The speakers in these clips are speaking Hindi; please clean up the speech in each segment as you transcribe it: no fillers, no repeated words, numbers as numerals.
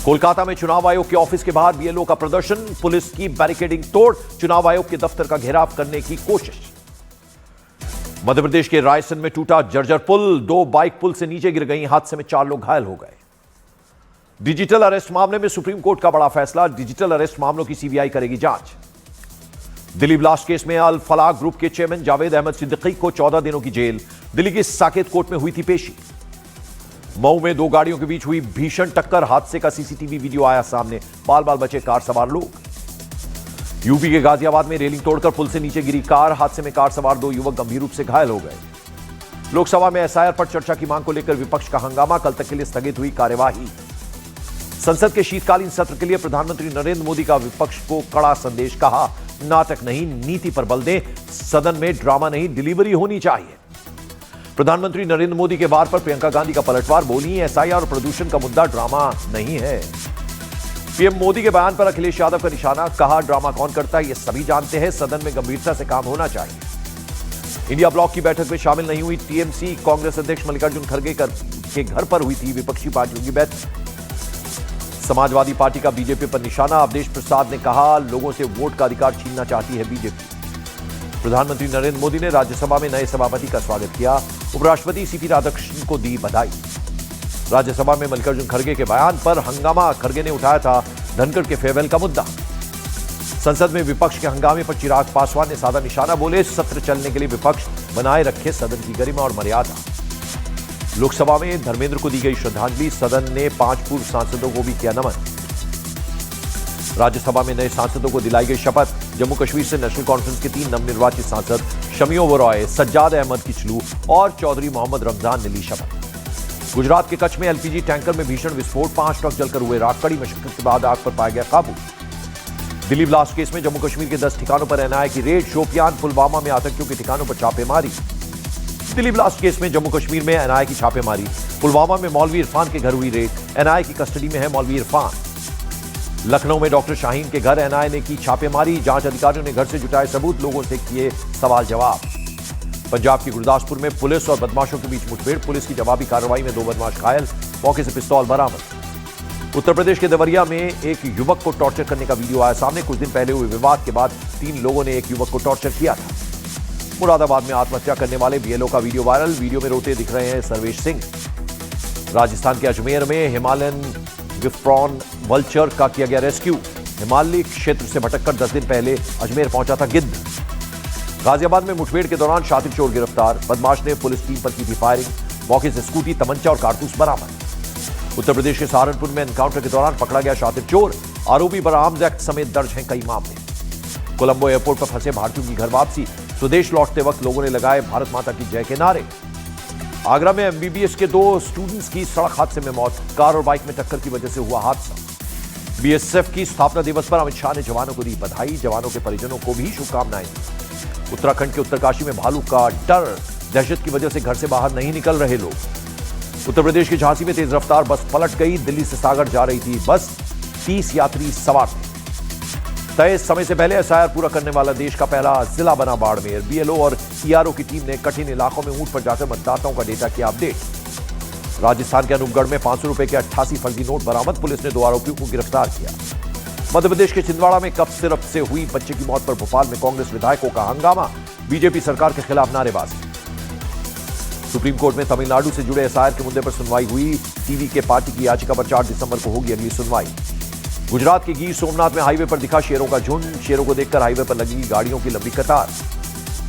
कोलकाता में चुनाव आयोग के ऑफिस के बाहर बीएलओ का प्रदर्शन, पुलिस की बैरिकेडिंग तोड़ चुनाव आयोग के दफ्तर का घेराव करने की कोशिश। मध्य प्रदेश के रायसेन में टूटा जर्जर पुल, 2 बाइक पुल से नीचे गिर गई, हादसे में 4 लोग घायल हो गए। डिजिटल अरेस्ट मामले में सुप्रीम कोर्ट का बड़ा फैसला, डिजिटल अरेस्ट मामलों की सीबीआई करेगी जांच। दिल्ली ब्लास्ट केस में अल फलाह ग्रुप के चेयरमैन जावेद अहमद सिद्दीकी को 14 दिनों की जेल, दिल्ली की साकेत कोर्ट में हुई थी पेशी। मऊ में 2 गाड़ियों के बीच हुई भीषण टक्कर, हादसे का सीसीटीवी वीडियो आया सामने, बाल बाल बचे कार सवार लोग। यूपी के गाजियाबाद में रेलिंग तोड़कर पुल से नीचे गिरी कार, हादसे में कार सवार 2 युवक गंभीर रूप से घायल हो गए। लोकसभा में एसआईआर पर चर्चा की मांग को लेकर विपक्ष का हंगामा, कल तक के लिए स्थगित हुई कार्यवाही। संसद के शीतकालीन सत्र के लिए प्रधानमंत्री नरेंद्र मोदी का विपक्ष को कड़ा संदेश, कहा नाटक नहीं नीति पर बल दें, सदन में ड्रामा नहीं डिलीवरी होनी चाहिए। प्रधानमंत्री नरेंद्र मोदी के वार पर प्रियंका गांधी का पलटवार, बोली एसआईआर और प्रदूषण का मुद्दा ड्रामा नहीं है। पीएम मोदी के बयान पर अखिलेश यादव का निशाना, कहा ड्रामा कौन करता है ये सभी जानते हैं, सदन में गंभीरता से काम होना चाहिए। इंडिया ब्लॉक की बैठक में शामिल नहीं हुई टीएमसी, कांग्रेस अध्यक्ष मल्लिकार्जुन खड़गे के घर पर हुई थी विपक्षी पार्टियों की बैठक। समाजवादी पार्टी का बीजेपी पर निशाना, अवधेश प्रसाद ने कहा लोगों से वोट का अधिकार छीनना चाहती है बीजेपी। प्रधानमंत्री नरेंद्र मोदी ने राज्यसभा में नए सभापति का स्वागत किया, उपराष्ट्रपति सीपी राधाकृष्णन को दी बधाई। राज्यसभा में मल्लिकार्जुन खड़गे के बयान पर हंगामा, खड़गे ने उठाया था धनखड़ के फेयरवेल का मुद्दा। संसद में विपक्ष के हंगामे पर चिराग पासवान ने साधा निशाना, बोले सत्र चलने के लिए विपक्ष बनाए रखे सदन की गरिमा और मर्यादा। लोकसभा में धर्मेंद्र को दी गई श्रद्धांजलि, सदन ने 5 पूर्व सांसदों को भी किया नमन। राज्यसभा में नए सांसदों को दिलाई गई शपथ, जम्मू कश्मीर से नेशनल कॉन्फ्रेंस के 3 नवनिर्वाचित सांसद शमी ओबरॉय, सज्जाद अहमद किचलू और चौधरी मोहम्मद रमजान ने ली शपथ। गुजरात के कच्छ में एलपीजी टैंकर में भीषण विस्फोट, 5 ट्रक जलकर हुए राख, कड़ी मशक्कत के बाद आग पर पाया गया काबू। दिल्ली ब्लास्ट केस में जम्मू कश्मीर के 10 ठिकानों पर एनआईए की रेड, शोपियान पुलवामा में आतंकियों के ठिकानों पर छापेमारी। दिल्ली ब्लास्ट केस में जम्मू कश्मीर में एनआईए की छापेमारी, पुलवामा में मौलवी इरफान के घर हुई रेड, एनआईए की कस्टडी में है मौलवी इरफान। लखनऊ में डॉक्टर शाहीन के घर एनआईए ने की छापेमारी, जांच अधिकारियों ने घर से जुटाए सबूत, लोगों से किए सवाल जवाब। पंजाब की गुरदासपुर में पुलिस और बदमाशों के बीच मुठभेड़, पुलिस की जवाबी कार्रवाई में 2 बदमाश घायल, मौके से पिस्तौल बरामद। उत्तर प्रदेश के देवरिया में एक युवक को टॉर्चर करने का वीडियो आया सामने, कुछ दिन पहले हुए विवाद के बाद 3 लोगों ने एक युवक को टॉर्चर किया था। मुरादाबाद में आत्महत्या करने वाले बीएलओ का वीडियो वायरल, वीडियो में रोते दिख रहे हैं सर्वेश सिंह। राजस्थान के अजमेर में हिमालयन विफ्रॉन वल्चर का किया गया रेस्क्यू, हिमालयी क्षेत्र से भटककर 10 दिन पहले अजमेर पहुंचा था गिद्ध। गाजियाबाद में मुठभेड़ के दौरान शातिर चोर गिरफ्तार, बदमाश ने पुलिस टीम पर की थी फायरिंग, मौके से स्कूटी, तमंचा और कारतूस बरामद। उत्तर प्रदेश के सहारनपुर में एनकाउंटर के दौरान पकड़ा गया शातिर चोर, आरोपी पर आर्म्स एक्ट समेत दर्ज हैं कई मामले। कोलंबो एयरपोर्ट पर फंसे भारतीयों की घर वापसी, स्वदेश लौटते वक्त लोगों ने लगाए भारत माता की जय के नारे। आगरा में एमबीबीएस के 2 स्टूडेंट्स की सड़क हादसे में मौत, कार और बाइक में टक्कर की वजह से हुआ हादसा। बीएसएफ की स्थापना दिवस पर अमित शाह ने जवानों को दी बधाई, जवानों के परिजनों को भी शुभकामनाएं दी। उत्तराखंड के उत्तरकाशी में भालू का डर, दहशत की वजह से घर से बाहर नहीं निकल रहे लोग। उत्तर प्रदेश के झांसी में तेज रफ्तार बस पलट गई, दिल्ली से सागर जा रही थी बस, 30 यात्री सवार थे। तय समय से पहले एसआईआर पूरा करने वाला देश का पहला जिला बना बाड़मेर, बीएलओ और ईआरओ की टीम ने कठिन इलाकों में ऊंट पर जाकर मतदाताओं का डेटा किया अपडेट। राजस्थान के अनूपगढ़ में 500 रुपए के 88 फर्जी नोट बरामद, पुलिस ने 2 आरोपियों को गिरफ्तार किया। मध्य प्रदेश के छिंदवाड़ा में कफ सिरप से हुई बच्चे की मौत पर भोपाल में कांग्रेस विधायकों का हंगामा, बीजेपी सरकार के खिलाफ नारेबाजी। सुप्रीम कोर्ट में तमिलनाडु से जुड़े एसआईआर के मुद्दे पर सुनवाई हुई, टीवी के पार्टी की याचिका पर 4 दिसंबर को होगी अगली सुनवाई। गुजरात के गिर सोमनाथ में हाईवे पर दिखा शेरों का झुंड, शेरों को देखकर हाईवे पर लगी गाड़ियों की लंबी कतार।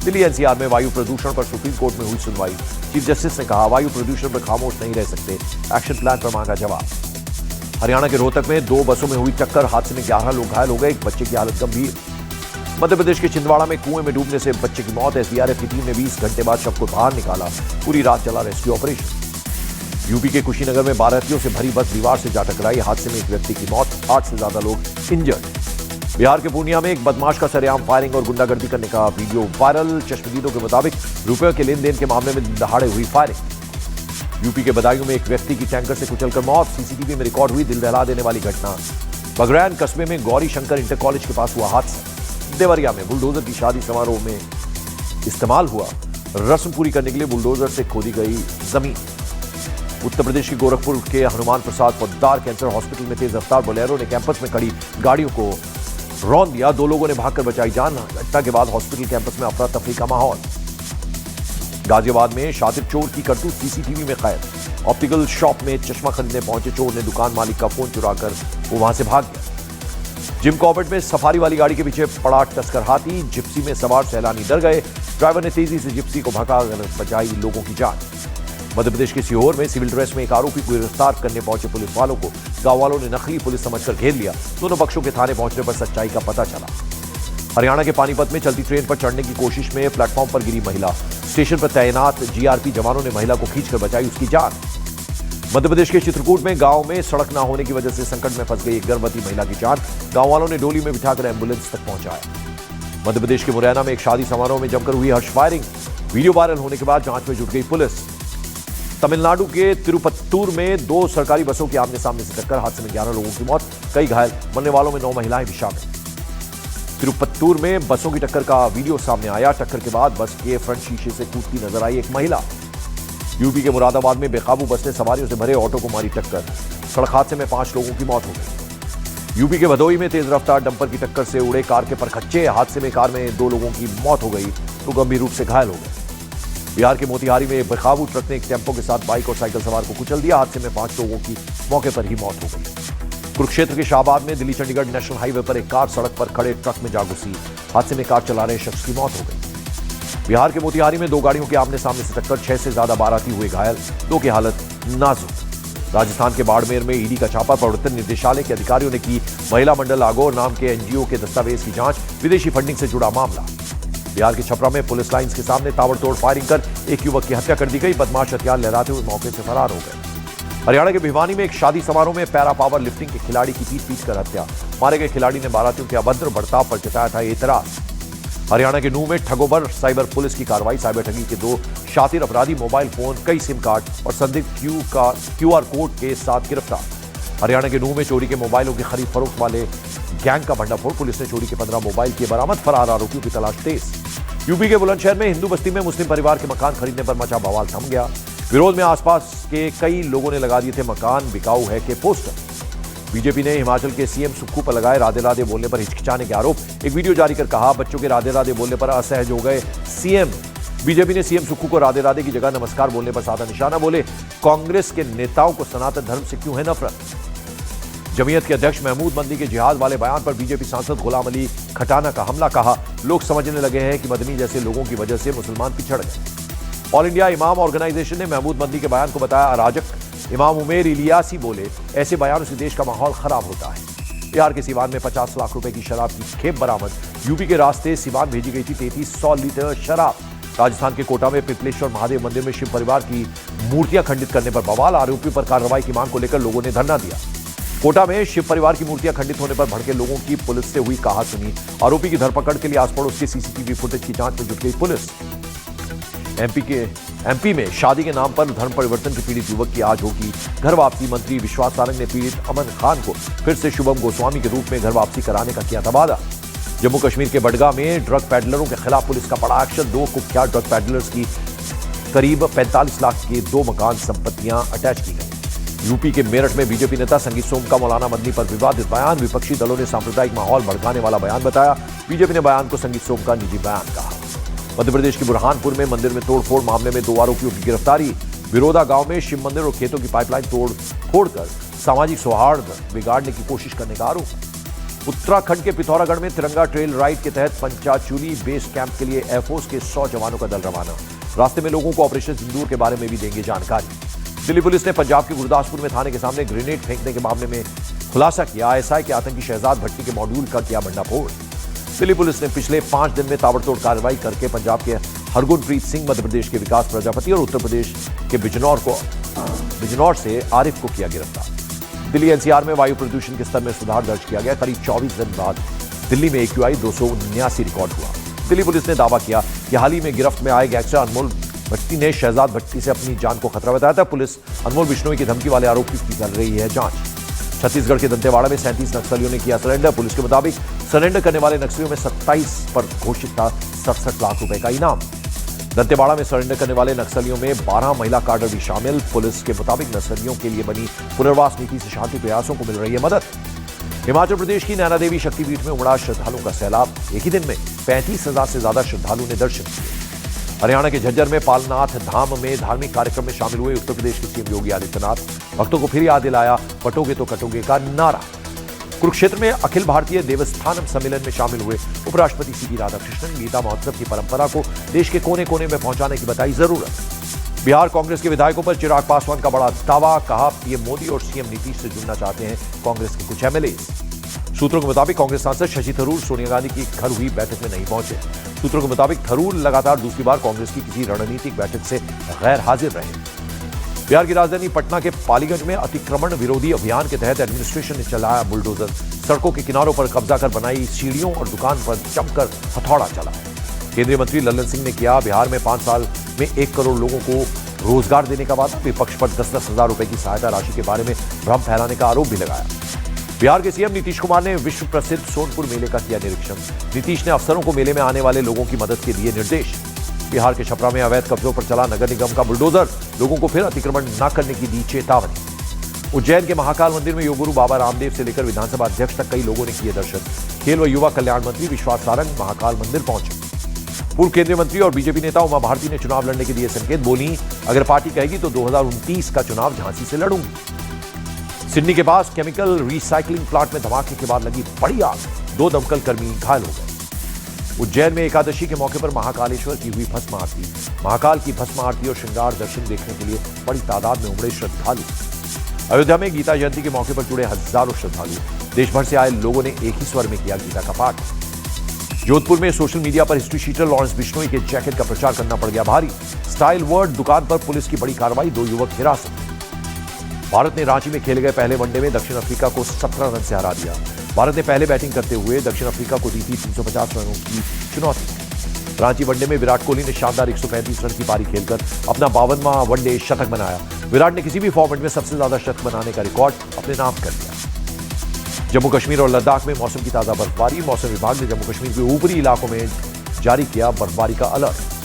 दिल्ली एनसीआर में वायु प्रदूषण पर सुप्रीम कोर्ट में हुई सुनवाई, चीफ जस्टिस ने कहा वायु प्रदूषण पर खामोश नहीं रह सकते, एक्शन प्लान पर मांगा जवाब। हरियाणा के रोहतक में 2 बसों में हुई टक्कर, हादसे में 11 लोग घायल हो गए, एक बच्चे की हालत गंभीर। मध्य प्रदेश के छिंदवाड़ा में कुएं में डूबने से बच्चे की मौत, एसडीआरएफ की टीम ने 20 घंटे बाद शव को बाहर निकाला, पूरी रात चला रेस्क्यू ऑपरेशन। यूपी के कुशीनगर में बारातियों से भरी बस दीवार से जा टकराई, हादसे में एक व्यक्ति की मौत, 8 से ज्यादा लोग इंजर्ड। बिहार के पूर्णिया में एक बदमाश का सरेआम फायरिंग और गुंडागर्दी करने का वीडियो वायरल, चश्मदीदों के मुताबिक रुपयों के लेन देन के मामले में दहाड़े हुई फायरिंग। यूपी के बदायूं में एक व्यक्ति की टैंकर से कुचलकर मौत, सीसीटीवी में रिकॉर्ड हुई दिल दहला देने वाली घटना। बगरैन कस्बे में गौरी शंकर इंटर कॉलेज के पास हुआ हादसा। देवरिया में बुलडोजर की शादी समारोह में इस्तेमाल हुआ, रस्म पूरी करने के लिए बुलडोजर से खोदी गई जमीन। उत्तर प्रदेश के गोरखपुर के हनुमान प्रसाद पोद्दार कैंसर हॉस्पिटल में तेज रफ्तार बोलेरो ने कैंपस में खड़ी गाड़ियों को रौंद दिया। 2 लोगों ने भागकर बचाई जान। घटना के बाद हॉस्पिटल कैंपस में अफरा तफरी का माहौल। गाजियाबाद में शातिर चोर की करतूत सीसीटीवी में कैद। ऑप्टिकल शॉप में चश्मा खरीदने पहुंचे चोर ने दुकान मालिक का फोन चुराकर वो वहां से भाग गया। जिम कॉर्बेट में सफारी वाली गाड़ी के पीछे पड़ा टस्कर हाथी। जिप्सी में सवार सैलानी डर गए। ड्राइवर ने तेजी से जिप्सी को भगाकर बचाई लोगों की जान। मध्य प्रदेश के सीहोर में सिविल ड्रेस में एक आरोपी को गिरफ्तार करने पहुंचे पुलिस वालों को गांव वालों ने नकली पुलिस समझकर घेर लिया। दोनों पक्षों के थाने पहुंचने पर सच्चाई का पता चला। हरियाणा के पानीपत में चलती ट्रेन पर चढ़ने की कोशिश में प्लेटफॉर्म पर गिरी महिला। स्टेशन पर तैनात जीआरपी जवानों ने महिला को खींचकर बचाई उसकी जान। मध्य प्रदेश के चित्रकूट में गांव में सड़क न होने की वजह से संकट में फंस गई एक गर्भवती महिला की जान। गांव वालों ने डोली में बिठाकर एम्बुलेंस तक पहुंचाया। मध्य प्रदेश के मुरैना में एक शादी समारोह में जमकर हुई हर्ष फायरिंग। वीडियो वायरल होने के बाद जांच में जुट गई पुलिस। तमिलनाडु के तिरुपत्तूर में 2 सरकारी बसों की आमने सामने से टक्कर। हादसे में 11 लोगों की मौत, कई घायल। मरने वालों में 9 महिलाएं भी शामिल। तिरुपत्तूर में बसों की टक्कर का वीडियो सामने आया। टक्कर के बाद बस के फ्रंट शीशे से कूदती नजर आई एक महिला। यूपी के मुरादाबाद में बेकाबू बस ने सवारियों से भरे ऑटो को मारी टक्कर। सड़क हादसे में 5 लोगों की मौत हो गई। यूपी के भदोही में तेज रफ्तार डंपर की टक्कर से उड़े कार के परखच्चे। हादसे में कार में 2 लोगों की मौत हो गई तो गंभीर रूप से घायल हो गए। बिहार के मोतिहारी में बेकाबू ट्रक ने एक टेम्पो के साथ बाइक और साइकिल सवार को कुचल दिया। हादसे में 5 लोगों की मौके पर ही मौत हो गई। कुरुक्षेत्र के शाहबाद में दिल्ली चंडीगढ़ नेशनल हाईवे पर एक कार सड़क पर खड़े ट्रक में जा घुसी। हादसे में कार चला रहे शख्स की मौत हो गई। बिहार के मोतिहारी में 2 गाड़ियों के आमने सामने से टक्कर। 6 से ज्यादा बाराती हुए घायल, 2 की हालत नाजुक। राजस्थान के बाड़मेर में ईडी का छापा। प्रवर्तन निदेशालय के अधिकारियों ने की महिला मंडल आगोर नाम के एनजीओ के दस्तावेज की जांच। विदेशी फंडिंग से जुड़ा मामला। बिहार के छपरा में पुलिस लाइंस के सामने ताबड़तोड़ फायरिंग कर एक युवक की हत्या कर दी गई। बदमाश हथियार लहराते हुए मौके से फरार हो गए। हरियाणा के भिवानी में एक शादी समारोह में पैरा पावर लिफ्टिंग के खिलाड़ी की पीट कर हत्या। मारे गए खिलाड़ी ने बारातियों के अभद्र बर्ताव पर जताया था एतराज। हरियाणा के नूह में ठगों पर साइबर पुलिस की कार्रवाई। साइबर ठगी के 2 शातिर अपराधी मोबाइल फोन, कई सिम कार्ड और संदिग्ध क्यूआर कोड के साथ गिरफ्तार। हरियाणा के नूह में चोरी के मोबाइलों की खरीद फरोख्त वाले गैंग का भंडाफोड़। पुलिस ने चोरी के 15 मोबाइल किए बरामद। फरार आरोपियों की तलाश तेज। यूपी के बुलंदशहर में हिंदू बस्ती में मुस्लिम परिवार के मकान खरीदने पर मचा बवाल थम गया। विरोध में आसपास के कई लोगों ने लगा दिए थे मकान बिकाऊ है के पोस्टर। बीजेपी ने हिमाचल के सीएम सुक्खू पर लगाए राधे राधे बोलने पर हिचकिचाने के आरोप। एक वीडियो जारी कर कहा बच्चों के राधे राधे बोलने पर असहज हो गए सीएम। बीजेपी ने सीएम सुक्खू को राधे राधे की जगह नमस्कार बोलने पर साधा निशाना। बोले कांग्रेस के नेताओं को सनातन धर्म से क्यों है नफरत। जमीयत के अध्यक्ष महमूद मदनी के जिहाद वाले बयान पर बीजेपी सांसद गुलाम अली खटाना का हमला। कहा लोग समझने लगे हैं कि मदनी जैसे लोगों की वजह से मुसलमान पिछड़ गए। ऑल इंडिया इमाम ऑर्गेनाइजेशन ने महमूद मदनी के बयान को बताया अराजक। इमाम उमेर इलियासी बोले ऐसे बयानों से देश का माहौल खराब होता है। बिहार के सिवान में 50 लाख रुपए की शराब की खेप बरामद। यूपी के रास्ते सिवान भेजी गई थी 3300 लीटर शराब। राजस्थान के कोटा में पिपलेश्वर महादेव मंदिर में शिव परिवार की मूर्तियां खंडित करने पर बवाल। आरोपियों पर कार्रवाई की मांग को लेकर लोगों ने धरना दिया। कोटा में शिव परिवार की मूर्तियां खंडित होने पर भड़के लोगों की पुलिस से हुई कहासुनी। आरोपी की धरपकड़ के लिए आस पड़ोस के सीसीटीवी फुटेज की जांच में जुट गई पुलिस। एमपी में शादी के नाम पर धर्म परिवर्तन के पीड़ित युवक की आज होगी घर वापसी। मंत्री विश्वास सारंग ने पीड़ित अमन खान को फिर से शुभम गोस्वामी के रूप में घर वापसी कराने का किया था वादा। जम्मू कश्मीर के बडगाम में ड्रग पैडलरों के खिलाफ पुलिस का बड़ा एक्शन। 2 कुख्यात ड्रग पैडलर्स की करीब 45 लाख के 2 मकान संपत्तियां अटैच की गई। यूपी के मेरठ में बीजेपी नेता संगीत सोम का मौलाना मदनी पर विवादित बयान। विपक्षी दलों ने सांप्रदायिक माहौल भड़काने वाला बयान बताया। बीजेपी ने बयान को संगीत सोम का निजी बयान कहा। मध्य प्रदेश के बुरहानपुर में मंदिर में तोड़फोड़ मामले में 2 आरोपियों की गिरफ्तारी। बिरोदा गांव में शिव मंदिर और खेतों की पाइपलाइन तोड़कर सामाजिक सौहार्द बिगाड़ने की कोशिश करने का आरोप। उत्तराखंड के पिथौरागढ़ में तिरंगा ट्रेल राइड के तहत पंचाचूली बेस कैंप के लिए एयरफोर्स के 100 जवानों का दल रवाना। रास्ते में लोगों को ऑपरेशन सिंदूर के बारे में भी देंगे जानकारी। दिल्ली पुलिस ने पंजाब के गुरदासपुर में थाने के सामने ग्रेनेड फेंकने के मामले में खुलासा किया। आईएसआई के आतंकी शहजाद भट्टी के मॉड्यूल का किया भंडाफोड़। दिल्ली पुलिस ने पिछले 5 दिन में ताबड़तोड़ कार्रवाई करके पंजाब के हरगुनप्रीत सिंह, मध्य प्रदेश के विकास प्रजापति और उत्तर प्रदेश के बिजनौर से आरिफ को किया गिरफ्तार। दिल्ली एनसीआर में वायु प्रदूषण के स्तर में सुधार दर्ज किया गया। करीब 24 दिन बाद दिल्ली में AQI 279 रिकॉर्ड हुआ। दिल्ली पुलिस ने दावा किया कि हाल ही में गिरफ्त में आए गैंगस्टर अनमोल भट्टी ने शहजाद भट्टी से अपनी जान को खतरा बताया था। पुलिस अनमोल बिश्नोई की धमकी वाले आरोपी की कर रही है जांच। छत्तीसगढ़ के दंतेवाड़ा में 37 नक्सलियों ने किया सरेंडर। पुलिस के मुताबिक सरेंडर करने वाले नक्सलियों में 27 पर घोषित था 67 लाख रुपए का इनाम। दंतेवाड़ा में सरेंडर करने वाले नक्सलियों में 12 महिला कार्डर भी शामिल। पुलिस के मुताबिक नक्सलियों के लिए बनी पुनर्वास नीति से शांति प्रयासों को मिल रही है मदद। हिमाचल प्रदेश की नैना देवी शक्तिपीठ में उमड़ा श्रद्धालुओं का सैलाब। एक ही दिन में 35,000 से ज्यादा श्रद्धालुओं ने दर्शन किए। हरियाणा के झज्जर में पालनाथ धाम में धार्मिक कार्यक्रम में शामिल हुए उत्तर प्रदेश के सीएम योगी आदित्यनाथ। भक्तों को फिर याद दिलाया बटोगे तो कटोगे का नारा। कुरुक्षेत्र में अखिल भारतीय देवस्थानम सम्मेलन में शामिल हुए उपराष्ट्रपति सीपी राधाकृष्णन गीता महोत्सव की परंपरा को देश के कोने कोने में पहुंचाने की बताई जरूरत। बिहार कांग्रेस के विधायकों पर चिराग पासवान का बड़ा दावा। कहा पीएम मोदी और सीएम नीतीश से जुड़ना चाहते हैं कांग्रेस के कुछ एमएलए। सूत्रों के मुताबिक कांग्रेस सांसद शशि थरूर सोनिया गांधी की घर हुई बैठक में नहीं पहुंचे। सूत्रों के मुताबिक थरूर लगातार दूसरी बार कांग्रेस की किसी रणनीतिक बैठक से गैर हाजिर रहे। बिहार की राजधानी पटना के पालीगंज में अतिक्रमण विरोधी अभियान के तहत एडमिनिस्ट्रेशन ने चलाया बुलडोजर। सड़कों के किनारों पर कब्जा कर बनाई सीढ़ियों और दुकान पर जमकर हथौड़ा चला। केंद्रीय मंत्री लल्लन सिंह ने किया बिहार में 5 साल में 1 करोड़ लोगों को रोजगार देने का वादा। विपक्ष पर 10-10 हजार रुपए की सहायता राशि के बारे में भ्रम फैलाने का आरोप भी लगाया। बिहार के सीएम नीतीश कुमार ने विश्व प्रसिद्ध सोनपुर मेले का किया निरीक्षण। नीतीश ने अफसरों को मेले में आने वाले लोगों की मदद के दिए निर्देश। बिहार के छपरा में अवैध कब्जों पर चला नगर निगम का बुलडोजर। लोगों को फिर अतिक्रमण न करने की दी चेतावनी। उज्जैन के महाकाल मंदिर में योग गुरु बाबा रामदेव से लेकर विधानसभा अध्यक्ष तक कई लोगों ने किए दर्शन। खेल व युवा कल्याण मंत्री विश्वास सारंग महाकाल मंदिर पहुंचे। पूर्व केंद्रीय मंत्री और बीजेपी नेता उमा भारती ने चुनाव लड़ने के दिए संकेत। बोली अगर पार्टी कहेगी तो 2029 का चुनाव झांसी से लड़ूंगी। सिडनी के पास केमिकल रिसाइकलिंग प्लांट में धमाके के बाद लगी बड़ी आग। 2 दमकल कर्मी घायल हो गए। उज्जैन में एकादशी के मौके पर महाकालेश्वर की हुई भस्म आरती। महाकाल की भस्म आरती और श्रृंगार दर्शन देखने के लिए बड़ी तादाद में उमड़े श्रद्धालु। अयोध्या में गीता जयंती के मौके पर जुड़े हजारों श्रद्धालु। देश भर से आए लोगों ने एक ही स्वर में किया गीता का पाठ। जोधपुर में सोशल मीडिया पर हिस्ट्री शीटर लॉरेंस बिश्नोई के जैकेट का प्रचार करना पड़ गया भारी। स्टाइल वर्ड दुकान पर पुलिस की बड़ी कार्रवाई। 2 युवक हिरासत। भारत ने रांची में खेले गए पहले वनडे में दक्षिण अफ्रीका को 17 रन से हरा दिया। भारत ने पहले बैटिंग करते हुए दक्षिण अफ्रीका को दी थी 350 रनों की चुनौती। रांची वनडे में विराट कोहली ने शानदार 135 रन की पारी खेलकर अपना 52वां वनडे शतक बनाया। विराट ने किसी भी फॉर्मेट में सबसे ज्यादा शतक बनाने का रिकॉर्ड अपने नाम कर लिया। जम्मू कश्मीर और लद्दाख में मौसम की ताजा बर्फबारी। मौसम विभाग ने जम्मू कश्मीर के ऊपरी इलाकों में जारी किया बर्फबारी का अलर्ट।